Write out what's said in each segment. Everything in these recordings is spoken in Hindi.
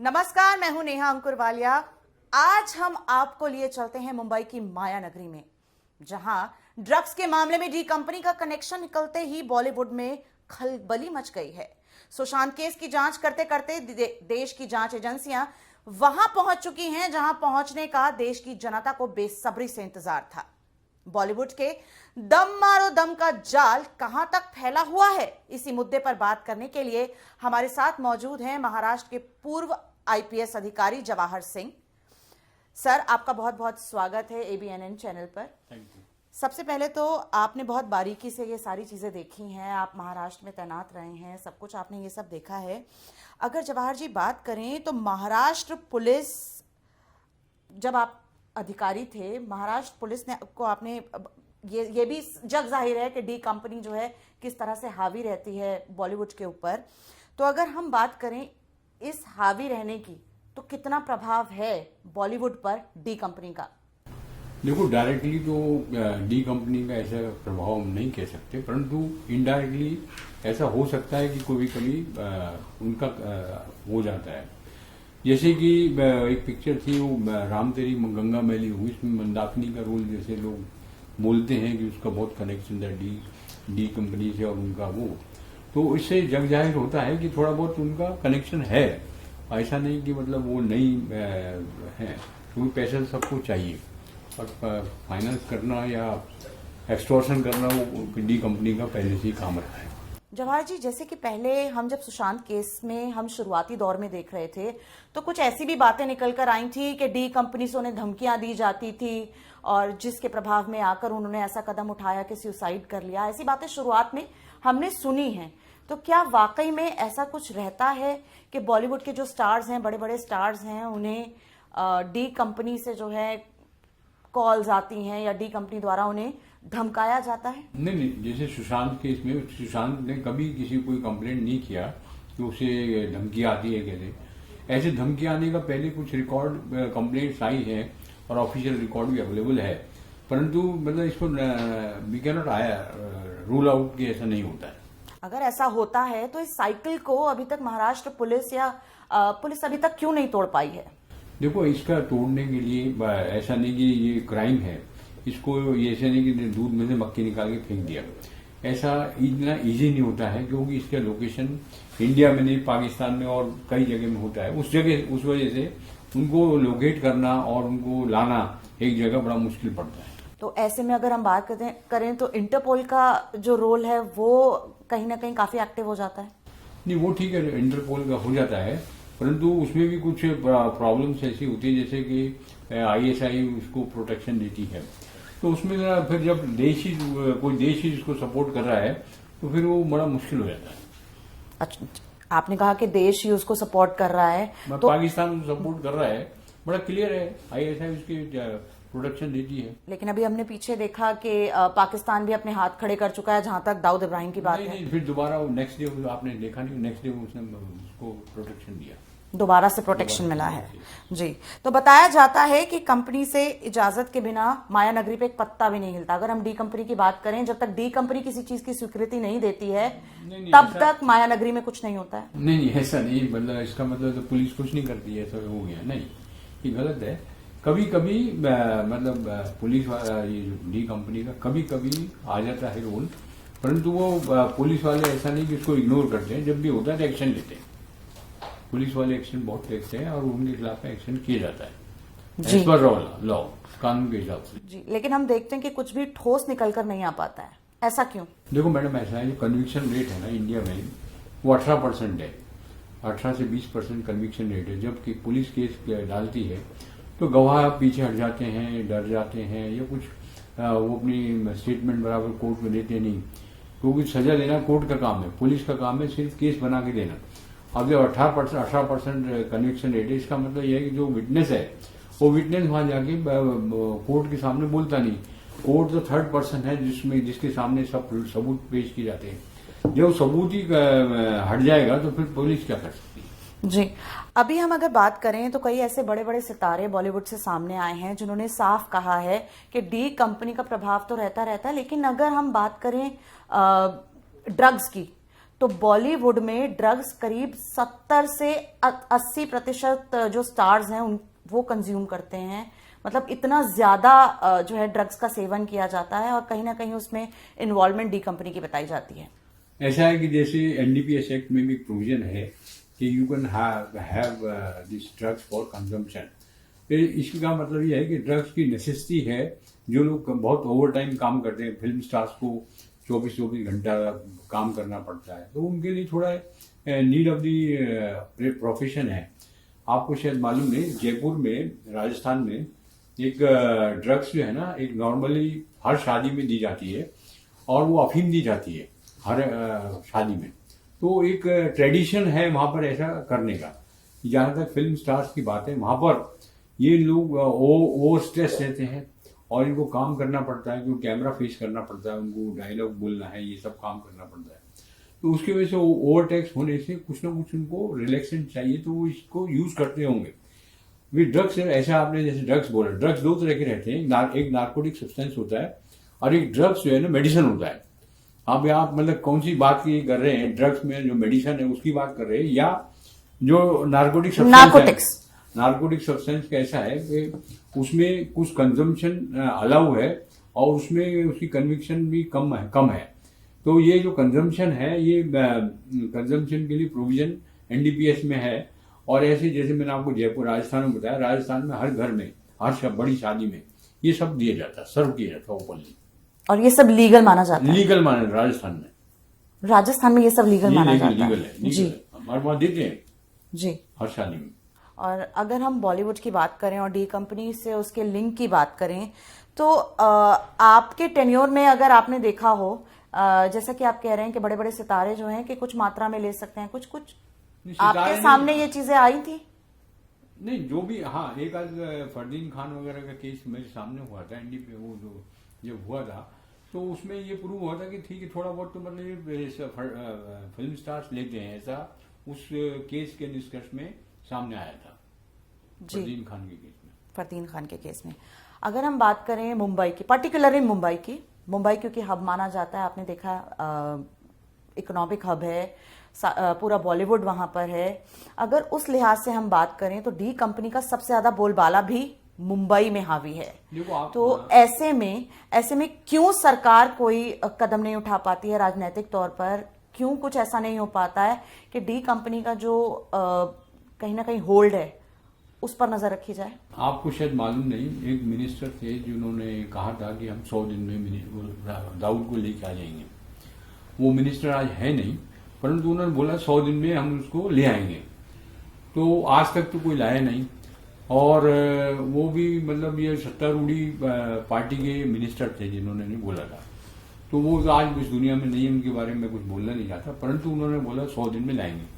नमस्कार, मैं हूं नेहा अंकुरवालिया। आज हम आपको लिए चलते हैं मुंबई की माया नगरी में, जहां ड्रग्स के मामले में डी कंपनी का कनेक्शन निकलते ही बॉलीवुड में खलबली मच गई है। सुशांत केस की जांच करते करते देश की जांच एजेंसियां वहां पहुंच चुकी हैं जहां पहुंचने का देश की जनता को बेसब्री से इंतजार था। बॉलीवुड के दम मारो दम का जाल कहां तक फैला हुआ है, इसी मुद्दे पर बात करने के लिए हमारे साथ मौजूद हैं महाराष्ट्र के पूर्व आईपीएस अधिकारी जवाहर सिंह। सर, आपका बहुत बहुत स्वागत है एबीएनएन चैनल पर। Thank you. सबसे पहले तो आपने बहुत बारीकी से ये सारी चीजें देखी हैं, आप महाराष्ट्र में तैनात रहे हैं, सब कुछ आपने ये सब देखा है। अगर जवाहर जी बात करें तो महाराष्ट्र पुलिस, जब आप अधिकारी थे, महाराष्ट्र पुलिस ने को आपने ये भी जग जाहिर है कि डी कंपनी जो है किस तरह से हावी रहती है बॉलीवुड के ऊपर। तो अगर हम बात करें इस हावी रहने की, तो कितना प्रभाव है बॉलीवुड पर डी कंपनी का? देखो, डायरेक्टली तो डी कंपनी का ऐसा प्रभाव हम नहीं कह सकते, परंतु इनडायरेक्टली ऐसा हो सकता है कि कभी कभी उनका हो जाता है। जैसे कि एक पिक्चर थी वो राम तेरी गंगा मैली हुई, इसमें मंदाकिनी का रोल जैसे लोग बोलते हैं कि उसका बहुत कनेक्शन था डी कंपनी से और उनका वो, तो इससे जग जाहिर होता है कि थोड़ा बहुत उनका कनेक्शन है। ऐसा नहीं कि मतलब वो नहीं है, क्योंकि पैसा सबको चाहिए और फाइनेंस करना या एक्सटॉर्शन करना वो डी कंपनी का पहले से ही काम रहा है। जवाहर जी, जैसे कि पहले हम जब सुशांत केस में हम शुरुआती दौर में देख रहे थे, तो कुछ ऐसी भी बातें निकल कर आई थी कि डी कंपनी से उन्हें धमकियां दी जाती थी और जिसके प्रभाव में आकर उन्होंने ऐसा कदम उठाया कि सुसाइड कर लिया। ऐसी बातें शुरुआत में हमने सुनी हैं। तो क्या वाकई में ऐसा कुछ रहता है कि बॉलीवुड के जो स्टार्स हैं, बड़े बड़े स्टार्स हैं, उन्हें डी कंपनी से जो है कॉल्स आती हैं या डी कंपनी द्वारा उन्हें धमकाया जाता है? नहीं, जैसे सुशांत केस में सुशांत ने कभी किसी को कोई कंप्लेंट नहीं किया कि उसे धमकी आती है। कैसे ऐसे धमकी आने का पहले कुछ रिकॉर्ड कंप्लेंट्स आई है और ऑफिशियल रिकॉर्ड भी अवेलेबल है, परंतु मतलब इसको we can not rule out कि ऐसा नहीं होता है। अगर ऐसा होता है तो इस साइकिल को अभी तक महाराष्ट्र पुलिस या पुलिस अभी तक क्यों नहीं तोड़ पाई है? देखो, इसका तोड़ने के लिए ऐसा नहीं कि ये क्राइम है, इसको ऐसा नहीं कि दूध में से मक्खी निकाल के फेंक दिया, ऐसा इतना इजी नहीं होता है, क्योंकि इसका लोकेशन इंडिया में नहीं पाकिस्तान में और कई जगह में होता है। उस वजह से उनको लोकेट करना और उनको लाना एक जगह बड़ा मुश्किल पड़ता है। तो ऐसे में अगर हम बात करें तो इंटरपोल का जो रोल है वो कहीं ना कहीं काफी एक्टिव हो जाता है। नहीं, वो ठीक है, इंटरपोल का हो जाता है, परंतु उसमें भी कुछ प्रॉब्लम्स ऐसी होती है, जैसे कि आईएसआई उसको प्रोटेक्शन देती है, तो उसमें फिर जब कोई देश ही इसको सपोर्ट कर रहा है तो फिर वो बड़ा मुश्किल हो जाता है। अच्छा, आपने कहा कि देश ही उसको सपोर्ट कर रहा है, तो पाकिस्तान सपोर्ट कर रहा है, बड़ा क्लियर है, आईएसआई उसकी प्रोटेक्शन देती है। लेकिन अभी हमने पीछे देखा कि पाकिस्तान भी अपने हाथ खड़े कर चुका है जहां तक दाऊद इब्राहिम की बात है। नहीं, फिर दोबारा नेक्स्ट डे आपने देखा नहीं, नेक्स्ट डे उसने उसको प्रोटेक्शन दिया, दोबारा से प्रोटेक्शन मिला है जी। तो बताया जाता है कि कंपनी से इजाजत के बिना माया नगरी पे एक पत्ता भी नहीं हिलता। अगर हम डी कंपनी की बात करें, जब तक डी कंपनी किसी चीज की स्वीकृति नहीं देती है तब तक माया नगरी में कुछ नहीं होता है। नहीं, ऐसा नहीं, मतलब इसका मतलब तो पुलिस कुछ नहीं करती है, ऐसा हो गया नहीं, ये गलत है। कभी कभी मतलब पुलिस ये डी कंपनी का कभी कभी आ जाता है रोल, परंतु वो पुलिस वाले ऐसा नहीं कि उसको इग्नोर करते हैं, जब भी होता है तो एक्शन लेते हैं। पुलिस वाले एक्शन बहुत लेते हैं और उनके खिलाफ एक्शन किया जाता है एज पर लॉ, कानून के हिसाब से जी। लेकिन हम देखते हैं कि कुछ भी ठोस निकलकर नहीं आ पाता है, ऐसा क्यों? देखो मैडम, ऐसा है, जो कन्विक्शन रेट है ना इंडिया में वो 18% है, 18 से 20% कन्विक्शन रेट है। जबकि पुलिस केस डालती है तो गवाह पीछे हट जाते हैं, डर जाते हैं, या कुछ वो अपनी स्टेटमेंट बराबर कोर्ट में देते नहीं, क्योंकि सजा देना कोर्ट का काम है, पुलिस का काम है सिर्फ केस बना के देना। अब जब 18% कन्विक्शन रेट है, इसका मतलब यह है कि जो विटनेस है वो विटनेस वहां जाके कोर्ट के सामने बोलता नहीं। कोर्ट तो थर्ड पर्सन है जिसके सामने सब सबूत पेश किए जाते हैं। जब सबूत ही हट जाएगा तो फिर पुलिस क्या कर सकती है? जी। अभी हम अगर बात करें तो कई ऐसे बड़े बड़े सितारे बॉलीवुड से सामने आए हैं जिन्होंने साफ कहा है कि डी कंपनी का प्रभाव तो रहता है, लेकिन अगर हम बात करें ड्रग्स की, तो बॉलीवुड में ड्रग्स करीब 70 से 80% जो स्टार्स हैं वो कंज्यूम करते हैं। मतलब इतना ज्यादा जो है ड्रग्स का सेवन किया जाता है और कहीं ना कहीं उसमें इन्वॉल्वमेंट डी कंपनी की बताई जाती है। ऐसा है कि जैसे एनडीपीएस एक्ट में भी प्रोविजन है कि you can have this drugs for consumption. इसका मतलब यह है कि ड्रग्स की नेसेसिटी है। जो लोग बहुत ओवर टाइम काम करते हैं, फिल्म स्टार्स को 24-24 घंटा काम करना पड़ता है, तो उनके लिए थोड़ा नीड ऑफ दी प्रोफेशन है। आपको शायद मालूम नहीं, जयपुर में, राजस्थान में एक ड्रग्स जो है ना, एक नॉर्मली हर शादी में दी जाती है और वो अफीम दी जाती है हर शादी में। तो एक ट्रेडिशन है वहां पर ऐसा करने का। जहां तक फिल्म स्टार्स की बात है, वहां पर ये लोग ओवर स्ट्रेस रहते हैं और इनको काम करना पड़ता है, क्योंकि कैमरा फेस करना पड़ता है, उनको डायलॉग बोलना है, ये सब काम करना पड़ता है। तो उसकी वजह से ओवरटैक्स होने से कुछ ना कुछ उनको रिलैक्सेंट चाहिए, तो वो इसको यूज करते होंगे। वे ड्रग्स ऐसा, आपने जैसे ड्रग्स बोला, ड्रग्स दो तरह के रहते हैं। एक नार्कोटिक सब्सटेंस होता है और एक ड्रग्स जो है ना मेडिसिन होता है। आप यहाँ मतलब कौन सी बात की कर रहे हैं? ड्रग्स में जो मेडिसिन है उसकी बात कर रहे हैं, या जो नार्कोटिक सब्सटेंस? नार्कोटिक सब्सटेंस का ऐसा है कि उसमें कुछ कंजम्पशन अलाउ है और उसमें उसकी कन्विक्शन भी कम है। तो ये जो कंजम्पशन है, ये कंजम्पशन के लिए प्रोविजन एनडीपीएस में है। और ऐसे जैसे मैंने आपको जयपुर राजस्थान में बताया, राजस्थान में हर घर में, हर बड़ी शादी में ये सब दिया जाता है, सर्व किया जाता है ओपनली। और ये सब लीगल माना जाता है? लीगल माना राजस्थान में ये सब लीगल माना जाता है? लीगल है जी। हमारे वहां देते हैं जी हर शादी में। और अगर हम बॉलीवुड की बात करें और डी कंपनी से उसके लिंक की बात करें, तो आपके टेन्योर में अगर आपने देखा हो, जैसा कि आप कह रहे हैं कि बड़े बड़े सितारे जो हैं कि कुछ मात्रा में ले सकते हैं, कुछ आपके सामने ये चीजें आई थी? नहीं, जो भी, हाँ, एक आज फरदीन खान वगैरह का केस मेरे सामने हुआ था, एनडीपी वो जो जब हुआ था, तो उसमें ये प्रूव हुआ था कि ठीक है, थोड़ा बहुत तो मतलब फिल्म स्टार्स लेते हैं, ऐसा उस केस के निष्कर्ष में सामने आया था फरदीन खान के केस में। फरदीन खान के केस में अगर हम बात करें मुंबई की, पर्टिकुलरली मुंबई क्योंकि हब माना जाता है, आपने देखा इकोनॉमिक हब है, पूरा बॉलीवुड वहां पर है। अगर उस लिहाज से हम बात करें तो डी कंपनी का सबसे ज्यादा बोलबाला भी मुंबई में हावी है। तो ऐसे में क्यों सरकार कोई कदम नहीं उठा पाती है राजनीतिक तौर पर? क्यों कुछ ऐसा नहीं हो पाता है कि डी कंपनी का जो कहीं ना कहीं होल्ड है उस पर नजर रखी जाए? आपको शायद मालूम नहीं, एक मिनिस्टर थे जिन्होंने कहा था कि हम 100 दिन में दाऊद को लेके आ जाएंगे। वो मिनिस्टर आज है नहीं, परंतु उन्होंने बोला 100 दिन में हम उसको ले आएंगे। तो आज तक तो कोई लाया नहीं। और वो भी मतलब ये सत्तारूढ़ी पार्टी के मिनिस्टर थे जिन्होंने नहीं बोला था। तो वो आज इस दुनिया में नहीं है, उनके बारे में कुछ बोलना नहीं चाहता, परंतु उन्होंने बोला 100 दिन में लाएंगे।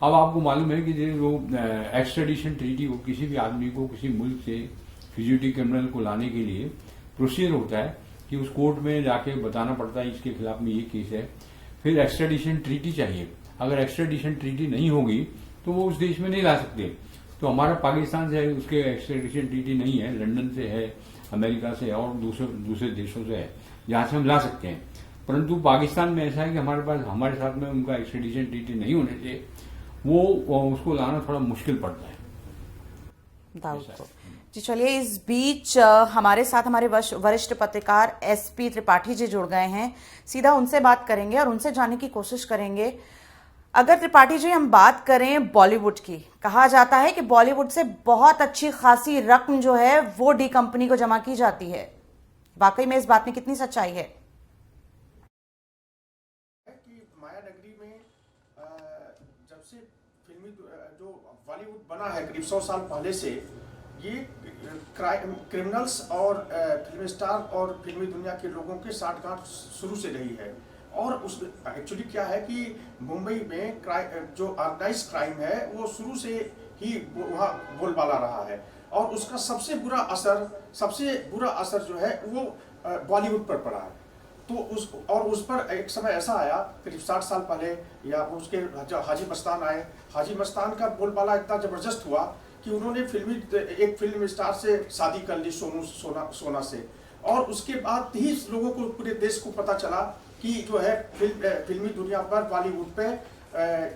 अब आपको मालूम है कि जो एक्स्ट्राडिशन ट्रीटी हो, किसी भी आदमी को किसी मुल्क से फ्यूजिटिव क्रिमिनल को लाने के लिए प्रोसीजर होता है कि उस कोर्ट में जाके बताना पड़ता है इसके खिलाफ में ये केस है, फिर एक्स्ट्राडिशन ट्रीटी चाहिए। अगर एक्स्ट्राडिशन ट्रीटी नहीं होगी तो वो उस देश में नहीं ला सकते। तो हमारा पाकिस्तान से है, उसके एक्स्ट्राडिशन ट्रीटी नहीं है, लंदन से है, अमेरिका से है और दूसरे देशों से है जहां से हम ला सकते हैं। परंतु पाकिस्तान में ऐसा है कि हमारे साथ में उनका एक्स्ट्राडिशन ट्रीटी नहीं होने से वो उसको लाना थोड़ा मुश्किल पड़ता है दाऊद को। जी चलिए, इस बीच हमारे साथ हमारे वरिष्ठ पत्रकार एसपी त्रिपाठी जी जुड़ गए हैं। सीधा उनसे बात करेंगे और उनसे जानने की कोशिश करेंगे। अगर त्रिपाठी जी हम बात करें बॉलीवुड की, कहा जाता है कि बॉलीवुड से बहुत अच्छी खासी रकम जो है वो डी कंपनी को जमा की जाती है। वाकई में इस बात में कितनी सच्चाई है? माया नगरी में जब से फिल्मी जो बॉलीवुड बना है करीब 100 साल पहले से, ये क्रिमिनल्स और फिल्म स्टार और फिल्मी दुनिया के लोगों के साठगांठ शुरू से रही है। और उस एक्चुअली क्या है कि मुंबई में जो ऑर्गेनाइज क्राइम है वो शुरू से ही वहाँ बोलबाला रहा है और उसका सबसे बुरा असर जो है वो बॉलीवुड पर पड़ा है। तो उस पर एक समय ऐसा आया करीब 60 साल पहले, या उसके हाजी मस्तान आए। हाजी मस्तान का बोलबाला इतना जबरदस्त हुआ कि उन्होंने एक फिल्म स्टार से शादी कर ली, सोना से। और उसके बाद ही लोगों को, पूरे देश को पता चला कि जो है फिल्मी दुनिया पर बॉलीवुड पे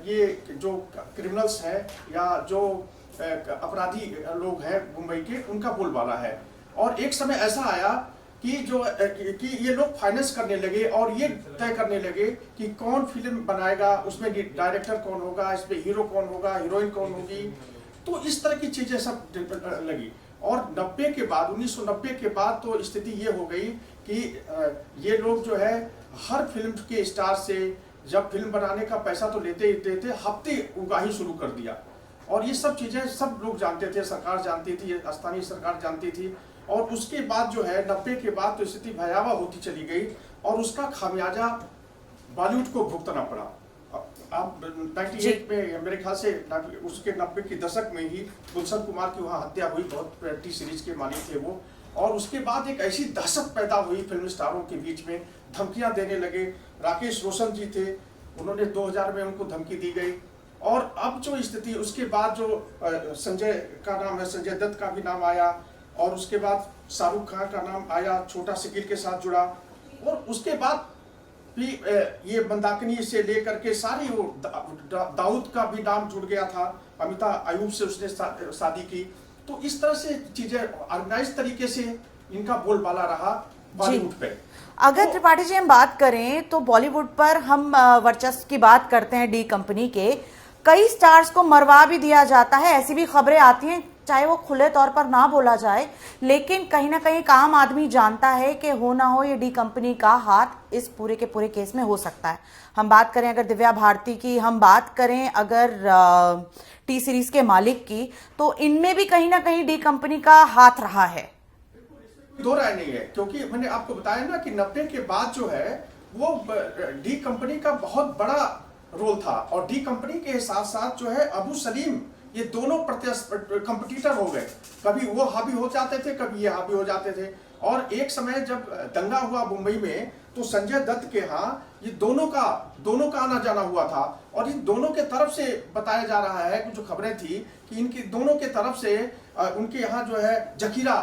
ये जो क्रिमिनल्स हैं या जो अपराधी लोग हैं मुंबई के, उनका बोलबाला है। और एक समय ऐसा आया कि ये लोग फाइनेंस करने लगे और ये तय करने लगे कि कौन फिल्म बनाएगा, उसमें डायरेक्टर कौन होगा, इसमें हीरो कौन होगा, हीरोइन कौन होगी। तो इस तरह की चीजें सब लगी। और 90 के बाद 1990 के बाद तो स्थिति ये हो गई कि ये लोग जो है हर फिल्म के स्टार से जब फिल्म बनाने का पैसा तो लेते ही देते, हफ्ते उगाही शुरू कर दिया। और ये सब चीजें सब लोग जानते थे, सरकार जानती थी, स्थानीय सरकार जानती थी। और उसके बाद जो है 90 के बाद तो स्थिति भयावह होती चली गई और उसका खामियाजा बॉलीवुड को भुगतना पड़ा। आप 98 में मेरे ख्याल से उसके 90 के दशक में ही गुलशन कुमार की वहाँ हत्या हुई, बहुत टी सीरीज के मालिक थे वो। और उसके बाद एक ऐसी दहशत पैदा हुई फिल्म स्टारों के बीच में, धमकियां देने लगे। राकेश रोशन जी थे, उन्होंने 2000 में उनको धमकी दी गई। और अब जो स्थिति, उसके बाद जो संजय का नाम है, संजय दत्त का भी नाम आया, और उसके बाद शाहरुख खान का नाम आया, छोटा शकील के साथ जुड़ा। और उसके बाद भी ये मंदाकिनी से लेकर के सारी वो दाऊद का भी नाम जुड़ गया था, अमिताभ आयुब से उसने शादी की। तो इस तरह से चीजें ऑर्गेनाइज तरीके से इनका बोलबाला रहा बॉलीवुड पे। अगर त्रिपाठी जी हम बात करें तो बॉलीवुड पर हम वर्चस्व की बात करते हैं डी कंपनी के, कई स्टार्स को मरवा भी दिया जाता है, ऐसी भी खबरें आती हैं, चाहे वो खुले तौर पर ना बोला जाए, लेकिन कहीं ना कहीं एक आम आदमी जानता है कि हो ना हो ये डी कंपनी का हाथ इस पूरे के पूरे केस में हो सकता है। हम बात करें अगर दिव्या भारती की, हम बात करें अगर टी सीरीज के मालिक की, तो इनमें भी कहीं ना कहीं डी कंपनी का हाथ रहा है। दो राय नहीं है, क्योंकि मैंने आपको बताया ना कि 90 के बाद जो है वो डी कंपनी का बहुत बड़ा रोल था। और डी कंपनी के साथ साथ जो है अबू सलीम, ये दोनों कंपटीटर हो गए। कभी वो हावी हो जाते थे, कभी ये हावी हो जाते थे। और एक समय जब दंगा हुआ मुंबई में, तो संजय दत्त के यहाँ ये दोनों का आना जाना हुआ था। और इन दोनों के तरफ से बताया जा रहा है, कुछ जो खबरें थी कि इनकी दोनों के तरफ से उनके यहाँ जो है जखीरा,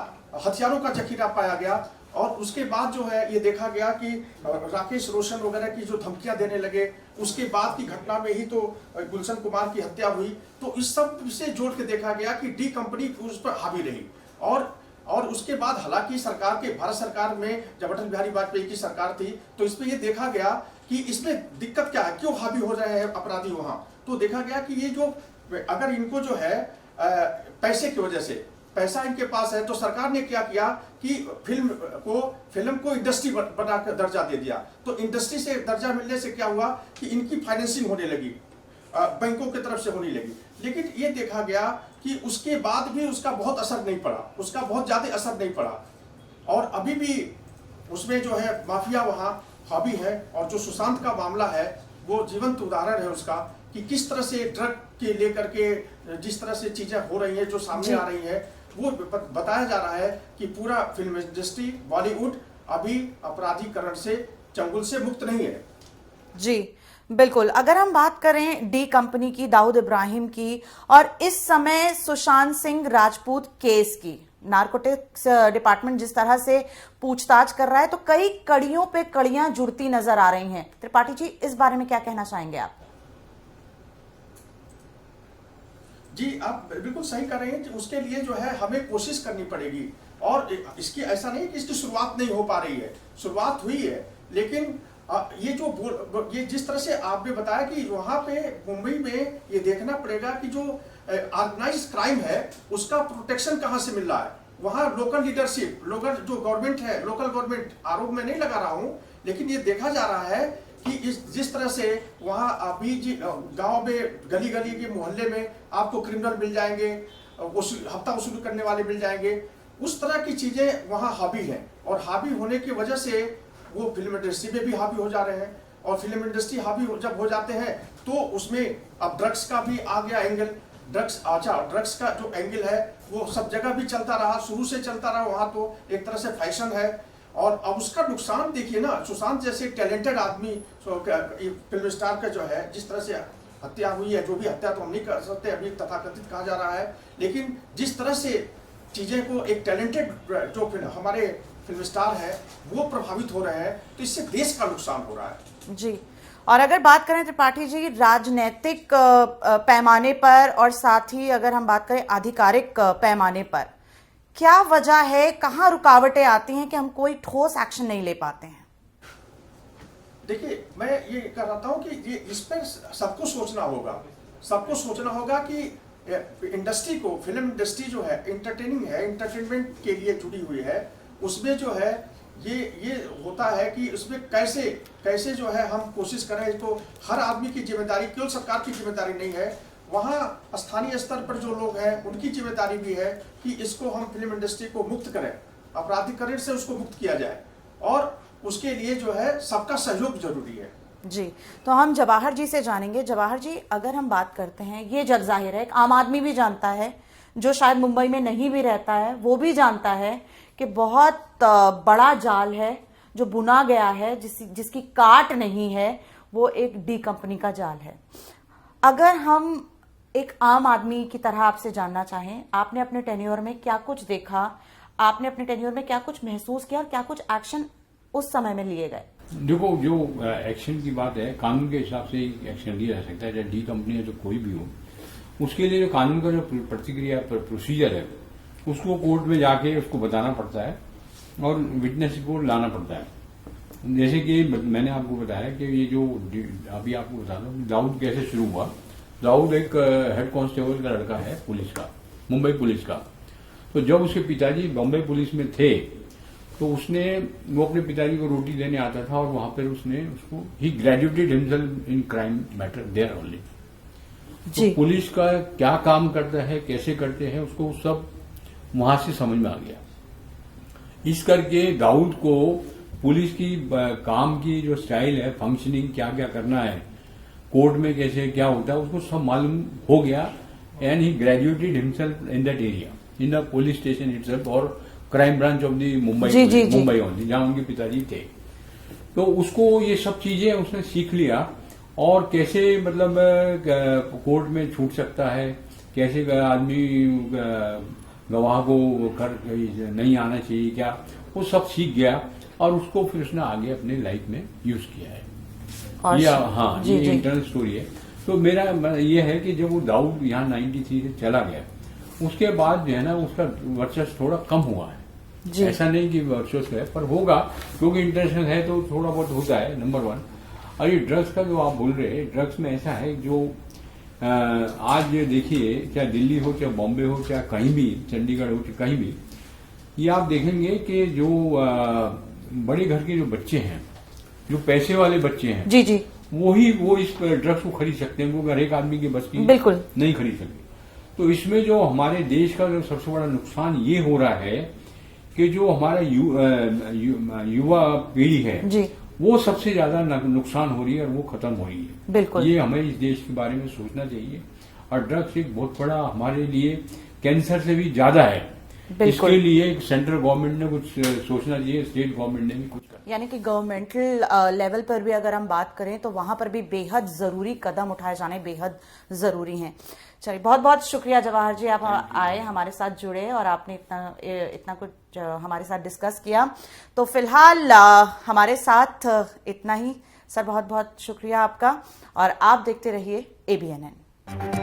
हथियारों का जखीरा पाया गया। और उसके बाद जो है ये देखा गया कि राकेश रोशन वगैरह की जो धमकियां देने लगे, उसके बाद की घटना में ही तो गुलशन कुमार की हत्या हुई। तो इस सब से जोड़ के देखा गया कि डी कंपनी उस पर हावी रही। और उसके बाद हालांकि सरकार के, भारत सरकार में जब अटल बिहारी वाजपेयी की सरकार थी, तो इसमें ये देखा गया कि इसमें दिक्कत क्या है, क्यों हावी हो रहे हैं अपराधी वहां। तो देखा गया कि ये जो अगर इनको जो है पैसे की वजह से, पैसा इनके पास है, तो सरकार ने क्या किया कि फिल्म को इंडस्ट्री बनाकर दर्जा दे दिया। तो इंडस्ट्री से दर्जा मिलने से क्या हुआ कि इनकी फाइनेंसिंग होने लगी, बैंकों की तरफ से होने लगी। लेकिन ये देखा गया कि उसके बाद भी उसका बहुत असर नहीं पड़ा, उसका बहुत ज्यादा असर नहीं पड़ा। और अभी भी उसमें जो है माफिया वहाँ हावी है। और जो सुशांत का मामला है वो जीवंत उदाहरण है उसका, कि किस तरह से ड्रग के लेकर के जिस तरह से चीजें हो रही हैं, जो सामने आ रही है, वो बताया जा रहा है कि पूरा फिल्म इंडस्ट्री, बॉलीवुड अभी अपराधीकरण से, चंगुल से मुक्त नहीं है। जी बिल्कुल। अगर हम बात करें डी कंपनी की, दाऊद इब्राहिम की, और इस समय सुशांत सिंह राजपूत केस की, नारकोटिक्स डिपार्टमेंट जिस तरह से पूछताछ कर रहा है, तो कई कड़ियों पे कड़ियां जुड़ती नजर आ रही हैं। त्रिपाठी जी, इस बारे में क्या कहना चाहेंगे आप? जी, आप बिल्कुल सही कर रहे हैं कि उसके लिए जो है हमें कोशिश करनी पड़ेगी। और इसकी ऐसा नहीं कि इसकी शुरुआत नहीं हो पा रही है, शुरुआत हुई है। लेकिन ये जिस तरह से आपने बताया कि वहाँ पे मुंबई में ये देखना पड़ेगा कि जो ऑर्गेनाइज क्राइम है उसका प्रोटेक्शन कहाँ से मिल रहा है। वहाँ लोकल लीडरशिप, लोकल जो गवर्नमेंट है, लोकल गवर्नमेंट, आरोप में नहीं लगा रहा हूँ, लेकिन ये देखा जा रहा है कि जिस तरह से वहाँ अभी गांव में, गली गली के मोहल्ले में आपको क्रिमिनल मिल जाएंगे, हफ्ता वसूल करने वाले मिल जाएंगे, उस तरह की चीजें वहाँ हावी हैं। और हावी होने की वजह से वो फिल्म इंडस्ट्री में भी हावी हो जा रहे हैं। और फिल्म इंडस्ट्री हावी जब हो जाते हैं तो उसमें अब ड्रग्स का भी आ गया एंगल। ड्रग्स का जो एंगल है वो सब जगह भी चलता रहा, शुरू से चलता रहा, वहाँ तो एक तरह से फैशन है। और अब उसका नुकसान देखिए ना, सुशांत जैसे टैलेंटेड आदमी, फिल्म स्टार का जो है, जिस तरह से हत्या हुई है, जो भी हत्या तो हम नहीं कर सकते, अभी तथाकथित कहा जा रहा है, लेकिन जिस तरह से चीजें को एक टैलेंटेड जो हमारे फिल्म स्टार है वो प्रभावित हो रहे हैं, तो इससे देश का नुकसान हो रहा है। जी, और अगर बात करें त्रिपाठी जी राजनीतिक पैमाने पर और साथ ही अगर हम बात करें आधिकारिक पैमाने पर, क्या वजह है, कहाँ रुकावटें आती हैं कि हम कोई ठोस एक्शन नहीं ले पाते हैं? देखिए, मैं ये कह रहा हूँ कि ये इस पर सबको सोचना होगा कि इंडस्ट्री को, फिल्म इंडस्ट्री जो है एंटरटेनिंग है, एंटरटेनमेंट के लिए जुड़ी हुई है, उसमें जो है ये होता है कि उसमें कैसे जो है हम कोशिश करें। इसको हर आदमी की जिम्मेदारी, केवल सरकार की जिम्मेदारी नहीं है, वहाँ स्थानीय स्तर पर जो लोग हैं उनकी जिम्मेदारी भी है कि इसको हम फिल्म इंडस्ट्री को मुक्त करें, अपराधीकरण से उसको मुक्त किया जाए, और उसके लिए जो है सबका सहयोग जरूरी है। जी, तो हम जवाहर जी से जानेंगे। जवाहर जी, अगर हम बात करते हैं, ये जग जाहिर है, एक आम आदमी भी जानता है, जो शायद मुंबई में नहीं भी रहता है वो भी जानता है कि बहुत बड़ा जाल है जो बुना गया है, जिसकी काट नहीं है, वो एक डी कंपनी का जाल है। अगर हम एक आम आदमी की तरह आपसे जानना चाहें, आपने अपने टेन्योर में क्या कुछ देखा, आपने अपने टेन्योर में क्या कुछ महसूस किया और क्या कुछ एक्शन उस समय में लिए गए? देखो, जो एक्शन की बात है, कानून के हिसाब से एक्शन लिया जा सकता है, चाहे डी कंपनी है, जो कोई भी हो, उसके लिए जो कानून का जो प्रतिक्रिया प्रोसीजर है, उसको कोर्ट में जाके उसको बताना पड़ता है और विटनेस को लाना पड़ता है। जैसे कि मैंने आपको बताया कि ये जो अभी आपको बता दूं, दाऊद कैसे शुरू हुआ। दाऊद एक हेड कांस्टेबल का लड़का है, पुलिस का, मुंबई पुलिस का। तो जब उसके पिताजी बॉम्बे पुलिस में थे, तो वो अपने पिताजी को रोटी देने आता था, और वहां पर उसको ही graduated himself in crime matter there only. तो पुलिस का क्या काम करता है, कैसे करते हैं, उसको सब वहां से समझ में आ गया। इस करके दाऊद को पुलिस की काम की जो स्टाइल है, फंक्शनिंग, क्या क्या करना है, कोर्ट में कैसे क्या होता है, उसको सब मालूम हो गया। And he graduated himself in that area, in the police station itself, और crime branch of the Mumbai only, जहां उनके पिताजी थे। तो उसको ये सब चीजें उसने सीख लिया, और कैसे मतलब कोर्ट में छूट सकता है, कैसे आदमी गवाह को घर नहीं आना चाहिए, क्या, वो सब सीख गया, और उसको फिर उसने आगे अपने लाइफ में यूज किया है। ये इंटरनल स्टोरी है। तो मेरा ये है कि जब वो दाऊद यहाँ 93 से चला गया, उसके बाद जो है ना, उसका वर्चस्व थोड़ा कम हुआ है। ऐसा नहीं कि वर्चस्व है, पर होगा, क्योंकि इंटरनेशनल है तो थोड़ा बहुत होता है, नंबर 1। और ये ड्रग्स का जो आप बोल रहे हैं, ड्रग्स में ऐसा है, जो आज देखिए, चाहे दिल्ली हो, चाहे बॉम्बे हो, चाहे कहीं भी, चंडीगढ़ हो, चाहे कहीं भी, ये आप देखेंगे कि जो बड़े घर के जो बच्चे हैं, जो पैसे वाले बच्चे हैं, जी, वो इस ड्रग्स को खरीद सकते हैं, वो हर एक आदमी के बस की बिल्कुल नहीं खरीद सकते। तो इसमें जो हमारे देश का जो सबसे बड़ा नुकसान ये हो रहा है कि जो हमारा युवा पीढ़ी है जी, वो सबसे ज्यादा नुकसान हो रही है, और वो खत्म हो रही है। बिल्कुल, ये हमें इस देश के बारे में सोचना चाहिए। और ड्रग्स एक बहुत बड़ा हमारे लिए कैंसर से भी ज्यादा है। इसके लिए सेंट्रल गवर्नमेंट ने कुछ सोचना चाहिए, स्टेट गवर्नमेंट ने भी कुछ करना। यानी कि गवर्नमेंटल लेवल पर भी अगर हम बात करें तो वहां पर भी बेहद जरूरी कदम उठाए जाने बेहद जरूरी हैं। चलिए, बहुत बहुत शुक्रिया जवाहर जी, आप आए, हमारे साथ जुड़े, और आपने इतना कुछ हमारे साथ डिस्कस किया। तो फिलहाल हमारे साथ इतना ही। सर, बहुत बहुत शुक्रिया आपका, और आप देखते रहिए ABNN।